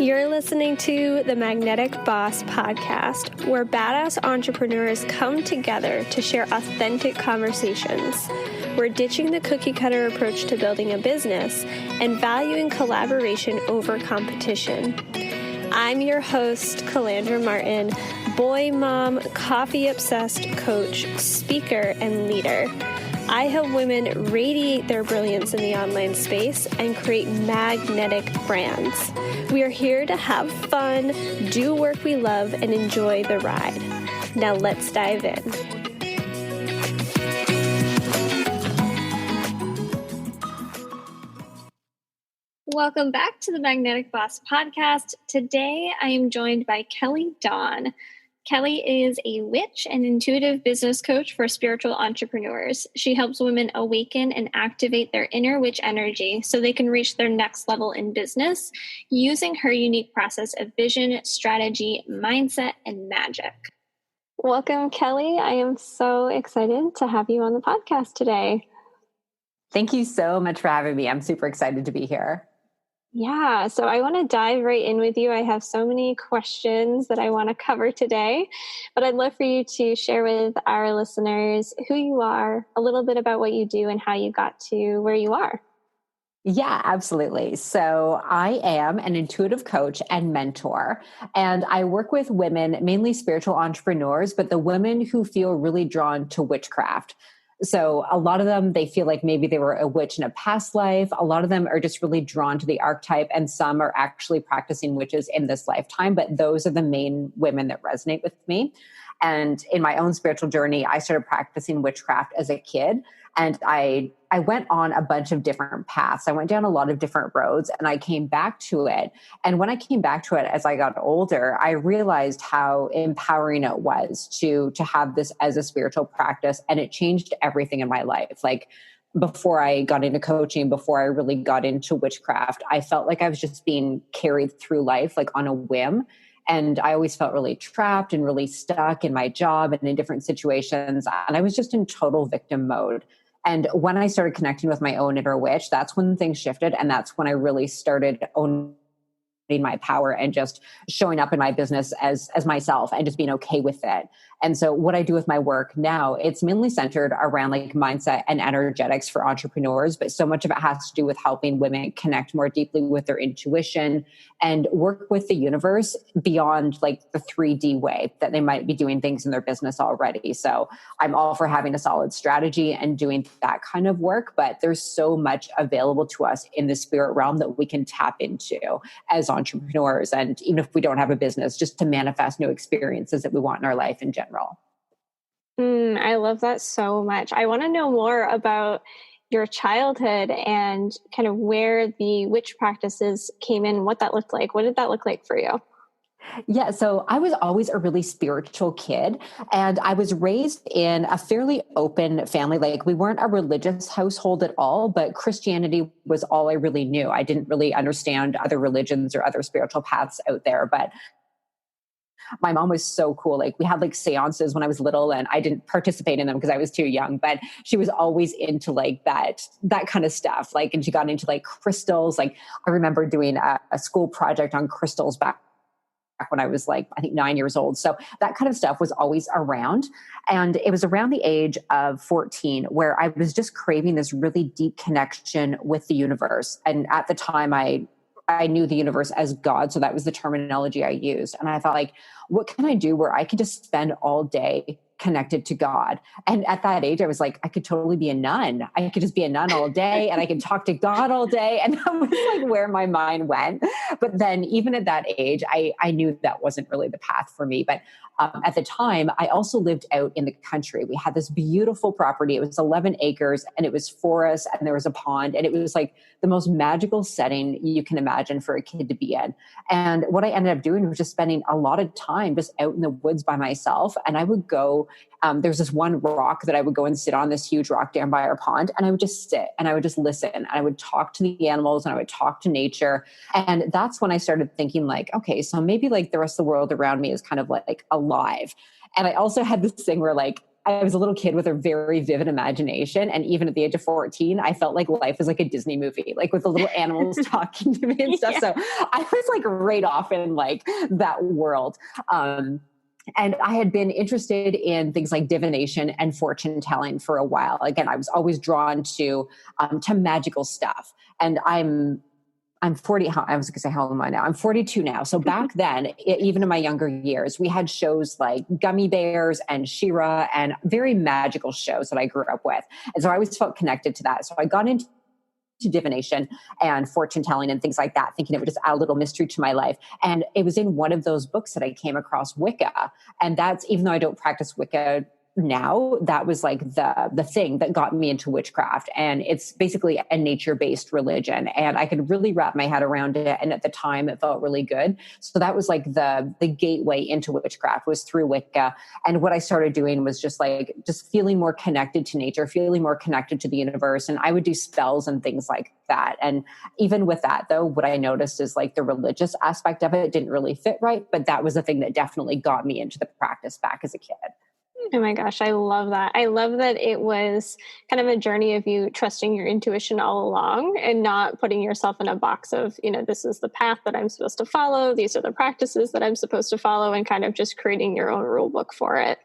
You're listening to the Magnetic Boss Podcast, where badass entrepreneurs come together to share authentic conversations. We're ditching the cookie-cutter approach to building a business and valuing collaboration over competition. I'm your host, Calandra Martin, boy mom, coffee-obsessed coach, speaker, and leader. I help women radiate their brilliance in the online space and create magnetic brands. We are here to have fun, do work we love, and enjoy the ride. Now let's dive in. Welcome back to the Magnetic Boss Podcast. Today I am joined by Kelly Dawn. Kelly is a witch and intuitive business coach for spiritual entrepreneurs. She helps women awaken and activate their inner witch energy so they can reach their next level in business using her unique process of vision, strategy, mindset, and magic. Welcome, Kelly. I am so excited to have you on the podcast today. Thank you so much for having me. I'm super excited to be here. Yeah, so I want to dive right in with you. I have so many questions that I want to cover today, but I'd love for you to share with our listeners who you are, a little bit about what you do, and how you got to where you are. Yeah, absolutely. So I am an intuitive coach and mentor, and I work with women, mainly spiritual entrepreneurs, but the women who feel really drawn to witchcraft. So a lot of them, they feel like maybe they were a witch in a past life. A lot of them are just really drawn to the archetype, and some are actually practicing witches in this lifetime. But those are the main women that resonate with me. And in my own spiritual journey, I started practicing witchcraft as a kid. And I went on a bunch of different paths. I went down a lot of different roads, and I came back to it. And when I came back to it as I got older, I realized how empowering it was to have this as a spiritual practice. And it changed everything in my life. Like, before I got into coaching, before I really got into witchcraft, I felt like I was just being carried through life, like on a whim. And I always felt really trapped and really stuck in my job and in different situations. And I was just in total victim mode. And when I started connecting with my own inner witch, that's when things shifted. And that's when I really started owning my power and just showing up in my business as myself and just being okay with it. And so what I do with my work now, it's mainly centered around like mindset and energetics for entrepreneurs, but so much of it has to do with helping women connect more deeply with their intuition and work with the universe beyond like the 3D way that they might be doing things in their business already. So I'm all for having a solid strategy and doing that kind of work, but there's so much available to us in the spirit realm that we can tap into as entrepreneurs. And even if we don't have a business, just to manifest new experiences that we want in our life in general. I love that so much. I want to know more about your childhood and kind of where the witch practices came in, what that looked like. What did that look like for you? Yeah, so I was always a really spiritual kid, and I was raised in a fairly open family. Like, we weren't a religious household at all, but Christianity was all I really knew. I didn't really understand other religions or other spiritual paths out there, but my mom was so cool. Like, we had like seances when I was little, and I didn't participate in them because I was too young, but she was always into like that kind of stuff. Like, and she got into like crystals. Like, I remember doing a school project on crystals back when I was like, I think 9 years old. So that kind of stuff was always around. And it was around the age of 14 where I was just craving this really deep connection with the universe. And at the time I knew the universe as God. So that was the terminology I used. And I thought, like, what can I do where I could just spend all day connected to God? And at that age, I was like, I could totally be a nun. I could just be a nun all day and I could talk to God all day. And that was like where my mind went. But then even at that age, I knew that wasn't really the path for me. But at the time, I also lived out in the country. We had this beautiful property. It was 11 acres and it was forest and there was a pond. And it was like the most magical setting you can imagine for a kid to be in. And what I ended up doing was just spending a lot of time just out in the woods by myself. And I would go, there's this one rock that I would go and sit on, this huge rock down by our pond. And I would just sit and I would just listen. And I would talk to the animals and I would talk to nature. And that's when I started thinking like, okay, so maybe like the rest of the world around me is kind of like alive. And I also had this thing where like, I was a little kid with a very vivid imagination. And even at the age of 14, I felt like life was like a Disney movie, like with the little animals talking to me and stuff. Yeah. So I was like right off in like that world. And I had been interested in things like divination and fortune telling for a while. Again, I was always drawn to magical stuff. And I'm 40. I was going to say, how old am I now? I'm 42 now. So back then, even in my younger years, we had shows like Gummy Bears and She-Ra and very magical shows that I grew up with. And so I always felt connected to that. So I got into divination and fortune telling and things like that, thinking it would just add a little mystery to my life. And it was in one of those books that I came across Wicca. And that's, even though I don't practice Wicca now, that was like the thing that got me into witchcraft. And it's basically a nature-based religion. And I could really wrap my head around it. And at the time it felt really good. So that was like the gateway into witchcraft, was through Wicca. And what I started doing was just feeling more connected to nature, feeling more connected to the universe. And I would do spells and things like that. And even with that though, what I noticed is like the religious aspect of it didn't really fit right. But that was the thing that definitely got me into the practice back as a kid. Oh my gosh, I love that. I love that it was kind of a journey of you trusting your intuition all along and not putting yourself in a box of, this is the path that I'm supposed to follow. These are the practices that I'm supposed to follow, and kind of just creating your own rule book for it.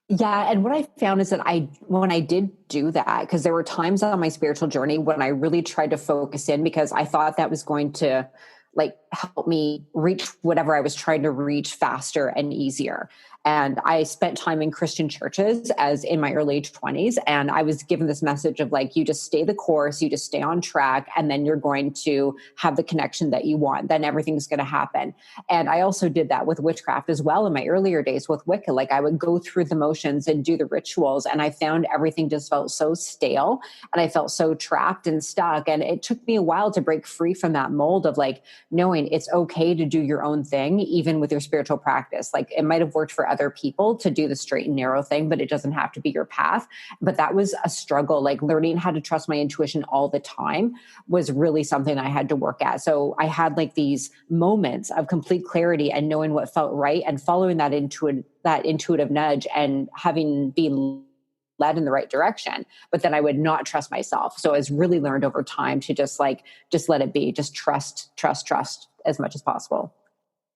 Yeah. And what I found is that when I did do that, because there were times on my spiritual journey when I really tried to focus in, because I thought that was going to like help me reach whatever I was trying to reach faster and easier. And I spent time in Christian churches as in my early 20s. And I was given this message of like, you just stay the course, you just stay on track, and then you're going to have the connection that you want. Then everything's going to happen. And I also did that with witchcraft as well in my earlier days with Wicca. Like I would go through the motions and do the rituals. And I found everything just felt so stale, and I felt so trapped and stuck. And it took me a while to break free from that mold of like knowing it's okay to do your own thing, even with your spiritual practice. Like it might have worked for other people to do the straight and narrow thing, but it doesn't have to be your path. But that was a struggle. Like learning how to trust my intuition all the time was really something I had to work at. So I had like these moments of complete clarity and knowing what felt right and following that intuitive nudge and having been led in the right direction. But then I would not trust myself. So it's really learned over time to just let it be, just trust as much as possible.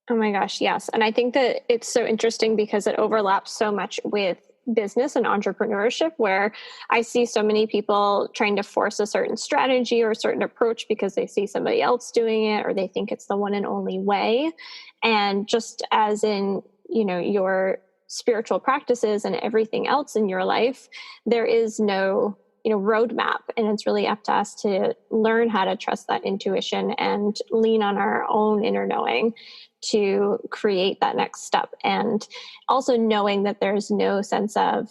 Oh my gosh, yes. And I think that it's so interesting because it overlaps so much with business and entrepreneurship, where I see so many people trying to force a certain strategy or a certain approach because they see somebody else doing it or they think it's the one and only way. And just as in, your spiritual practices and everything else in your life, there is no roadmap, and it's really up to us to learn how to trust that intuition and lean on our own inner knowing to create that next step. And also knowing that there's no sense of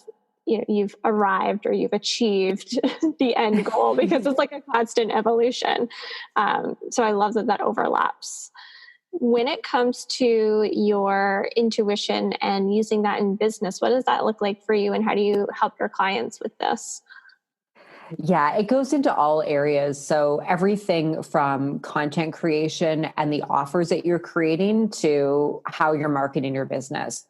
you've arrived or you've achieved the end goal, because it's like a constant evolution. So I love that overlaps. When it comes to your intuition and using that in business, what does that look like for you, and how do you help your clients with this? Yeah, it goes into all areas. So everything from content creation and the offers that you're creating to how you're marketing your business.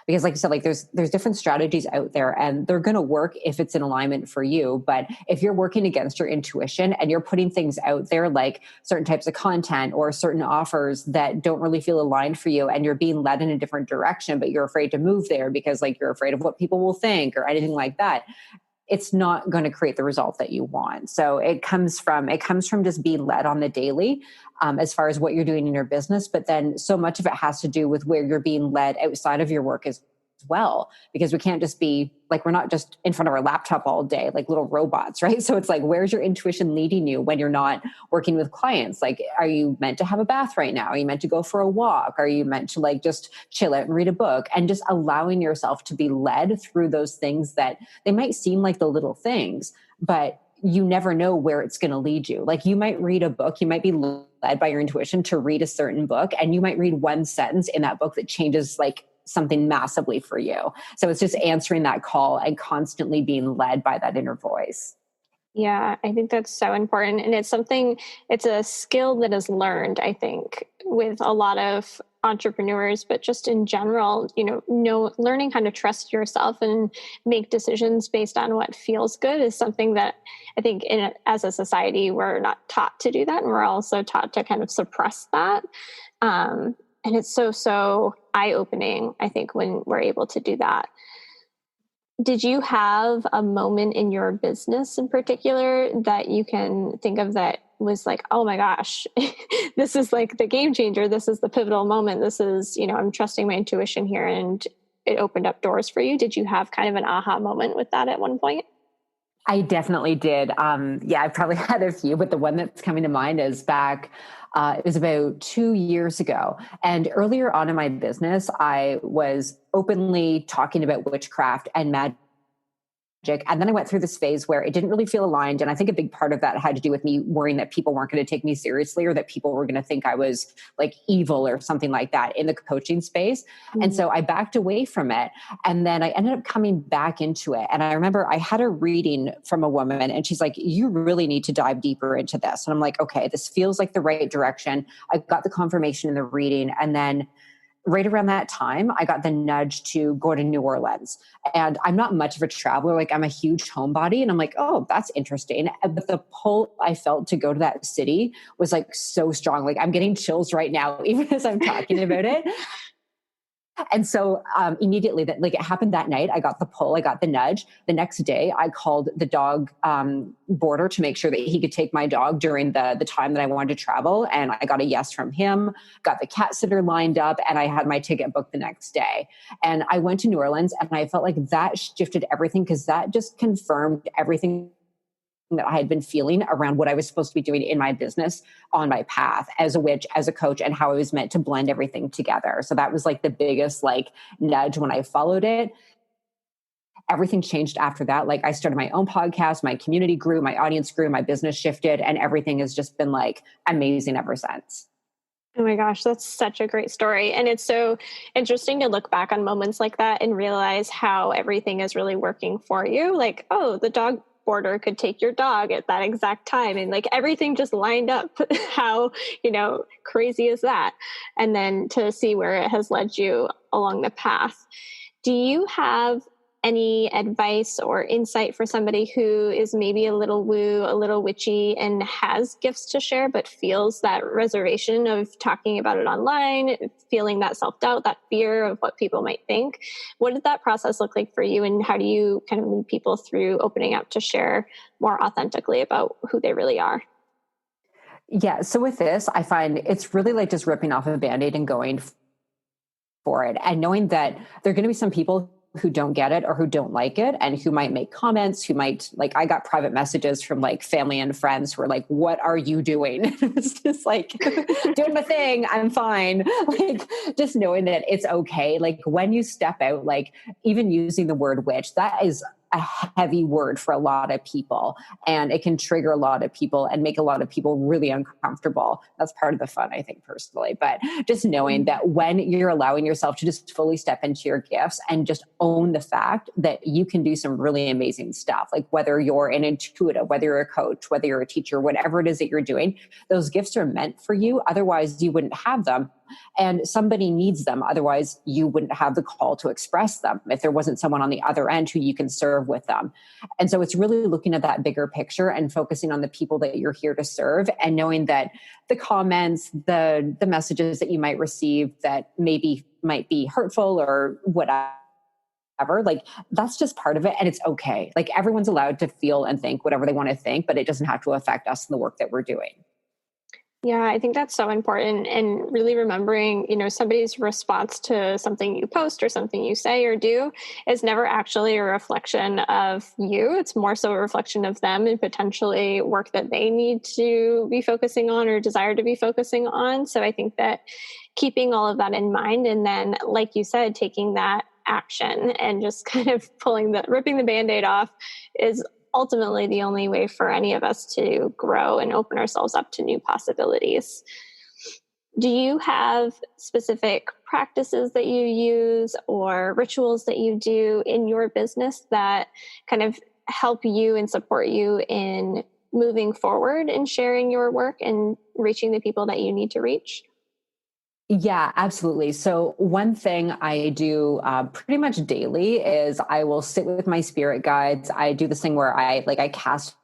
Because like you said, like there's different strategies out there, and they're going to work if it's in alignment for you. But if you're working against your intuition and you're putting things out there like certain types of content or certain offers that don't really feel aligned for you, and you're being led in a different direction, but you're afraid to move there because like you're afraid of what people will think or anything like that, it's not going to create the result that you want. So it comes from just being led on the daily, as far as what you're doing in your business. But then so much of it has to do with where you're being led outside of your work as well, because we can't just be like, we're not just in front of our laptop all day, like little robots, right? So it's like, where's your intuition leading you when you're not working with clients? Like, are you meant to have a bath right now? Are you meant to go for a walk? Are you meant to like just chill out and read a book? And just allowing yourself to be led through those things that they might seem like the little things, but you never know where it's going to lead you. Like you might read a book, you might be led by your intuition to read a certain book, and you might read one sentence in that book that changes like something massively for you. So it's just answering that call and constantly being led by that inner voice. Yeah, I think that's so important. And it's a skill that is learned, I think, with a lot of entrepreneurs, but just in general, learning how to trust yourself and make decisions based on what feels good is something that I think as a society, we're not taught to do that. And we're also taught to kind of suppress that. And it's so eye opening, I think, when we're able to do that. Did you have a moment in your business in particular that you can think of that was like, oh my gosh, this is like the game changer. This is the pivotal moment. This is, I'm trusting my intuition here and it opened up doors for you. Did you have kind of an aha moment with that at one point? I definitely did. Yeah, I probably had a few, but the one that's coming to mind is back, it was about 2 years ago. And earlier on in my business, I was openly talking about witchcraft and magic. And then I went through this phase where it didn't really feel aligned. And I think a big part of that had to do with me worrying that people weren't going to take me seriously or that people were going to think I was like evil or something like that in the coaching space. And so I backed away from it. And then I ended up coming back into it. And I remember I had a reading from a woman and she's like, you really need to dive deeper into this. And I'm like, okay, this feels like the right direction. I got the confirmation in the reading. And then right around that time, I got the nudge to go to New Orleans. And I'm not much of a traveler. Like I'm a huge homebody. And I'm like, oh, that's interesting. But the pull I felt to go to that city was like so strong. Like I'm getting chills right now, even as I'm talking about it. And so immediately that like it happened that night, I got the pull, I got the nudge. The next day I called the dog boarder to make sure that he could take my dog during the time that I wanted to travel. And I got a yes from him, got the cat sitter lined up, and I had my ticket booked the next day. And I went to New Orleans and I felt like that shifted everything because that just confirmed everything that I had been feeling around what I was supposed to be doing in my business on my path as a witch, as a coach, and how I was meant to blend everything together. So that was like the biggest like nudge when I followed it. Everything changed after that. Like I started my own podcast, my community grew, my audience grew, my business shifted, and everything has just been like amazing ever since. Oh my gosh, that's such a great story. And it's so interesting to look back on moments like that and realize how everything is really working for you. Like, oh, the dog boarder could take your dog at that exact time. And like everything just lined up. How, crazy is that? And then to see where it has led you along the path. Do you have any advice or insight for somebody who is maybe a little woo, a little witchy, and has gifts to share, but feels that reservation of talking about it online, feeling that self-doubt, that fear of what people might think? What did that process look like for you? And how do you kind of lead people through opening up to share more authentically about who they really are? Yeah. So with this, I find it's really like just ripping off a Band-Aid and going for it and knowing that there are going to be some people who don't get it or who don't like it and who might make comments, who might like, I got private messages from like family and friends who were like, what are you doing? It's just like doing my thing. I'm fine. Like just knowing that it's okay. Like when you step out, like even using the word witch, that is a heavy word for a lot of people and it can trigger a lot of people and make a lot of people really uncomfortable. That's part of the fun, I think, personally. But just knowing that when you're allowing yourself to just fully step into your gifts and just own the fact that you can do some really amazing stuff, like whether you're an intuitive, whether you're a coach, whether you're a teacher, whatever it is that you're doing, those gifts are meant for you. Otherwise, you wouldn't have them. And somebody needs them. Otherwise, you wouldn't have the call to express them if there wasn't someone on the other end who you can serve with them. And so it's really looking at that bigger picture and focusing on the people that you're here to serve and knowing that the comments, the messages that you might receive that maybe might be hurtful or whatever, like that's just part of it. And it's okay. Like everyone's allowed to feel and think whatever they want to think, but it doesn't have to affect us in the work that we're doing. Yeah, I think that's so important. And really remembering, somebody's response to something you post or something you say or do is never actually a reflection of you. It's more so a reflection of them and potentially work that they need to be focusing on or desire to be focusing on. So I think that keeping all of that in mind and then, like you said, taking that action and just kind of ripping the Band-Aid off is ultimately the only way for any of us to grow and open ourselves up to new possibilities. Do you have specific practices that you use or rituals that you do in your business that kind of help you and support you in moving forward and sharing your work and reaching the people that you need to reach? Yeah, absolutely. So one thing I do pretty much daily is I will sit with my spirit guides. I do this thing where I cast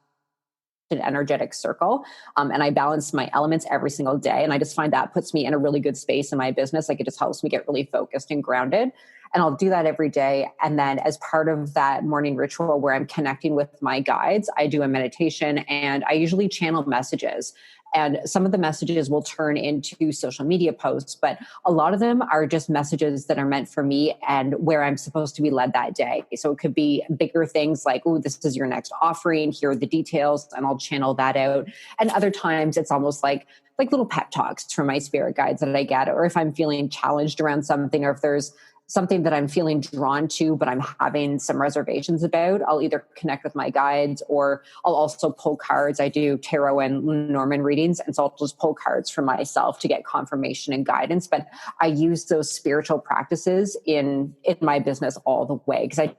an energetic circle, and I balance my elements every single day. And I just find that puts me in a really good space in my business. Like it just helps me get really focused and grounded. And I'll do that every day. And then as part of that morning ritual where I'm connecting with my guides, I do a meditation and I usually channel messages. And some of the messages will turn into social media posts, but a lot of them are just messages that are meant for me and where I'm supposed to be led that day. So it could be bigger things like, oh, this is your next offering. Here are the details. And I'll channel that out. And other times it's almost like little pep talks from my spirit guides that I get, or if I'm feeling challenged around something, or if there's something that I'm feeling drawn to, but I'm having some reservations about, I'll either connect with my guides or I'll also pull cards. I do tarot and Norman readings. And so I'll just pull cards for myself to get confirmation and guidance. But I use those spiritual practices in my business all the way because I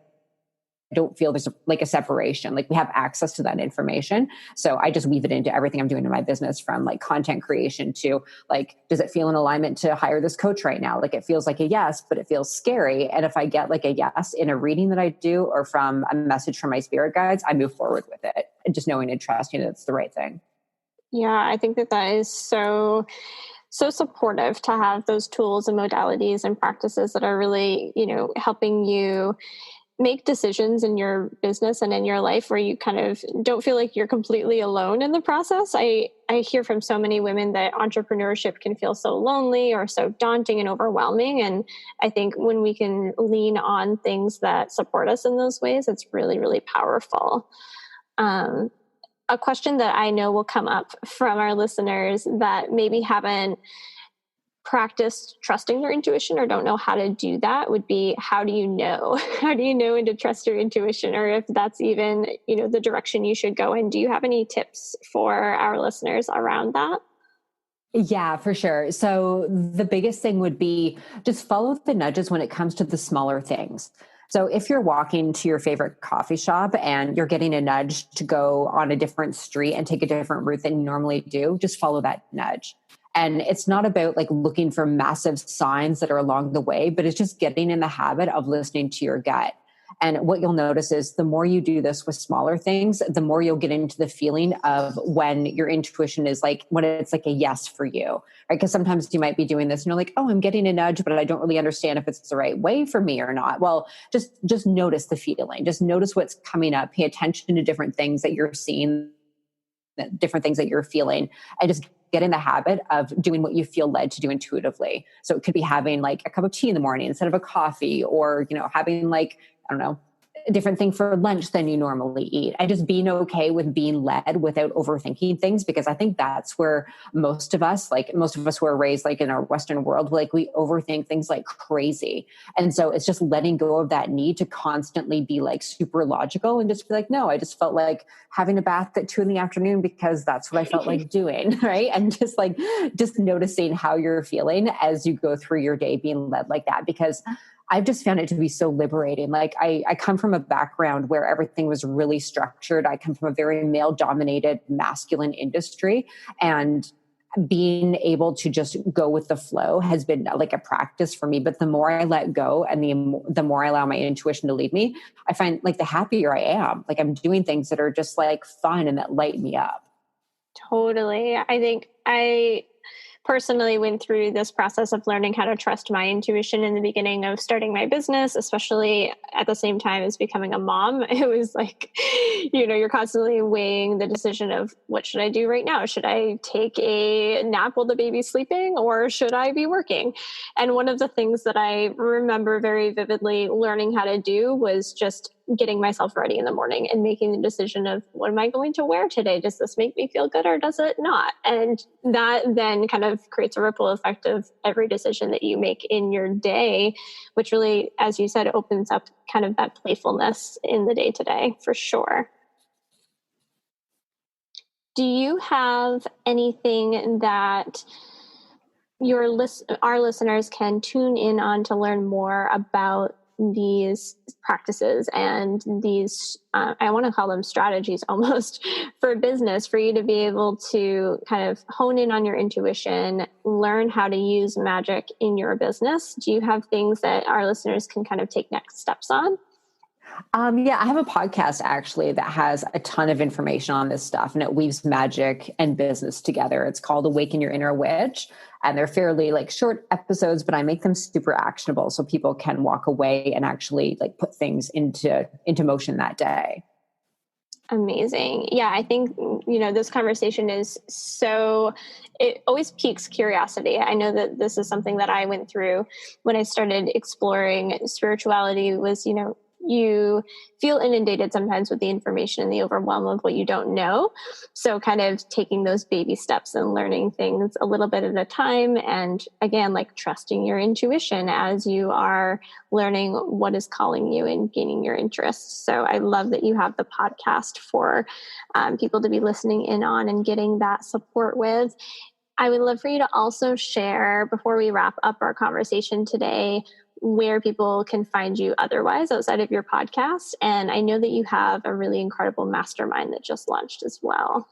don't feel there's a separation. Like we have access to that information. So I just weave it into everything I'm doing in my business, from like content creation to like, does it feel in alignment to hire this coach right now? Like it feels like a yes, but it feels scary. And if I get like a yes in a reading that I do or from a message from my spirit guides, I move forward with it and just knowing and trusting that it's the right thing. Yeah, I think that is so supportive to have those tools and modalities and practices that are really, helping you make decisions in your business and in your life where you kind of don't feel like you're completely alone in the process. I hear from so many women that entrepreneurship can feel so lonely or so daunting and overwhelming. And I think when we can lean on things that support us in those ways, it's really, really powerful. A question that I know will come up from our listeners that maybe haven't practiced trusting their intuition or don't know how to do that would be, how do you know? How do you know when to trust your intuition, or if that's even, the direction you should go in? Do you have any tips for our listeners around that? Yeah, for sure. So the biggest thing would be just follow the nudges when it comes to the smaller things. So if you're walking to your favorite coffee shop and you're getting a nudge to go on a different street and take a different route than you normally do, just follow that nudge. And it's not about like looking for massive signs that are along the way, but it's just getting in the habit of listening to your gut. And what you'll notice is the more you do this with smaller things, the more you'll get into the feeling of when your intuition is like, when it's like a yes for you, right? Because sometimes you might be doing this and you're like, oh, I'm getting a nudge, but I don't really understand if it's the right way for me or not. Well, just notice the feeling, just notice what's coming up, pay attention to different things that you're seeing, different things that you're feeling, and just get in the habit of doing what you feel led to do intuitively. So it could be having like a cup of tea in the morning instead of a coffee, or, having like, I don't know, a different thing for lunch than you normally eat. And just being okay with being led without overthinking things, because I think that's where most of us who are raised like in our Western world, like we overthink things like crazy. And so it's just letting go of that need to constantly be like super logical and just be like, no, I just felt like having a bath at 2 p.m. because that's what I felt like doing. Right. And just noticing how you're feeling as you go through your day, being led like that, because I've just found it to be so liberating. Like I come from a background where everything was really structured. I come from a very male dominated masculine industry, and being able to just go with the flow has been like a practice for me. But the more I let go and the more I allow my intuition to lead me, I find like the happier I am. Like I'm doing things that are just like fun and that light me up. Totally. I think I personally went through this process of learning how to trust my intuition in the beginning of starting my business, especially at the same time as becoming a mom. It was like, you're constantly weighing the decision of, what should I do right now? Should I take a nap while the baby's sleeping, or should I be working? And one of the things that I remember very vividly learning how to do was just getting myself ready in the morning and making the decision of, what am I going to wear today? Does this make me feel good or does it not? And that then kind of creates a ripple effect of every decision that you make in your day, which really, as you said, opens up kind of that playfulness in the day to day, for sure. Do you have anything that our listeners can tune in on to learn more about these practices and these, I want to call them strategies almost for business, for you to be able to kind of hone in on your intuition, learn how to use magic in your business? Do you have things that our listeners can kind of take next steps on? Yeah, I have a podcast actually that has a ton of information on this stuff, and it weaves magic and business together. It's called Awaken Your Inner Witch, and they're fairly like short episodes, but I make them super actionable so people can walk away and actually like put things into motion that day. Amazing. Yeah, I think, this conversation is it always piques curiosity. I know that this is something that I went through when I started exploring spirituality was, you feel inundated sometimes with the information and the overwhelm of what you don't know. So kind of taking those baby steps and learning things a little bit at a time. And again, like trusting your intuition as you are learning what is calling you and gaining your interest. So I love that you have the podcast for people to be listening in on and getting that support with. I would love for you to also share, before we wrap up our conversation today, where people can find you otherwise outside of your podcast. And I know that you have a really incredible mastermind that just launched as well.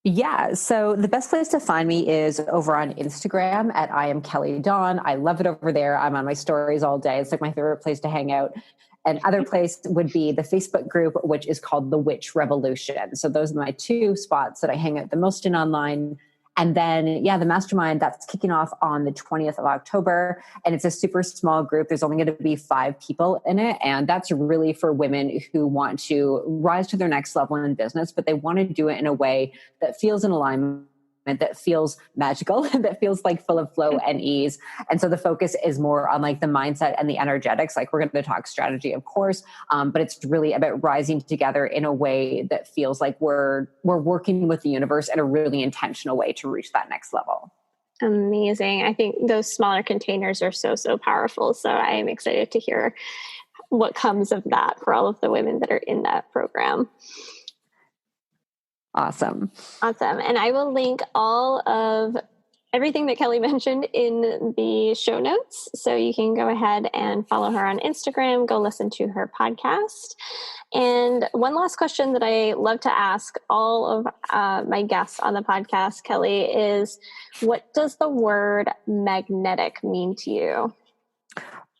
Yeah. So the best place to find me is over on Instagram at I am Kelly Dawn. I love it over there. I'm on my stories all day. It's like my favorite place to hang out. And other place would be the Facebook group, which is called The Witch Revolution. So those are my two spots that I hang out the most in online. And then, the mastermind, that's kicking off on the 20th of October. And it's a super small group. There's only going to be 5 people in it. And that's really for women who want to rise to their next level in business, but they want to do it in a way that feels in alignment, that feels magical, that feels like full of flow and ease. And so the focus is more on like the mindset and the energetics. Like we're going to talk strategy, of course, but it's really about rising together in a way that feels like we're working with the universe in a really intentional way to reach that next level. Amazing. I think those smaller containers are so powerful. So I am excited to hear what comes of that for all of the women that are in that program. Awesome. And I will link all of everything that Kelly mentioned in the show notes. So you can go ahead and follow her on Instagram, go listen to her podcast. And one last question that I love to ask all of my guests on the podcast, Kelly, is what does the word magnetic mean to you?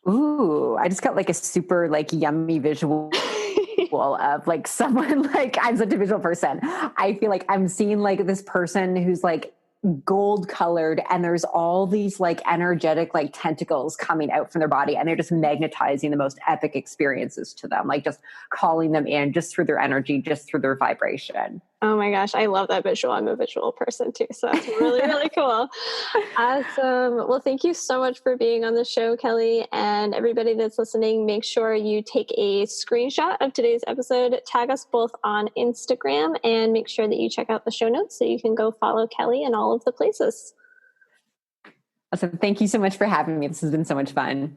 Ooh, I just got like a super like yummy visual of like someone like I'm such a visual person. I feel like I'm seeing like this person who's like gold colored and there's all these like energetic like tentacles coming out from their body and they're just magnetizing the most epic experiences to them, like just calling them in just through their energy, just through their vibration. Oh my gosh, I love that visual. I'm a visual person too, so that's really, really cool. Awesome. Well, thank you so much for being on the show, Kelly. And everybody that's listening, make sure you take a screenshot of today's episode, tag us both on Instagram, and make sure that you check out the show notes so you can go follow Kelly in all of the places. Awesome. Thank you so much for having me. This has been so much fun.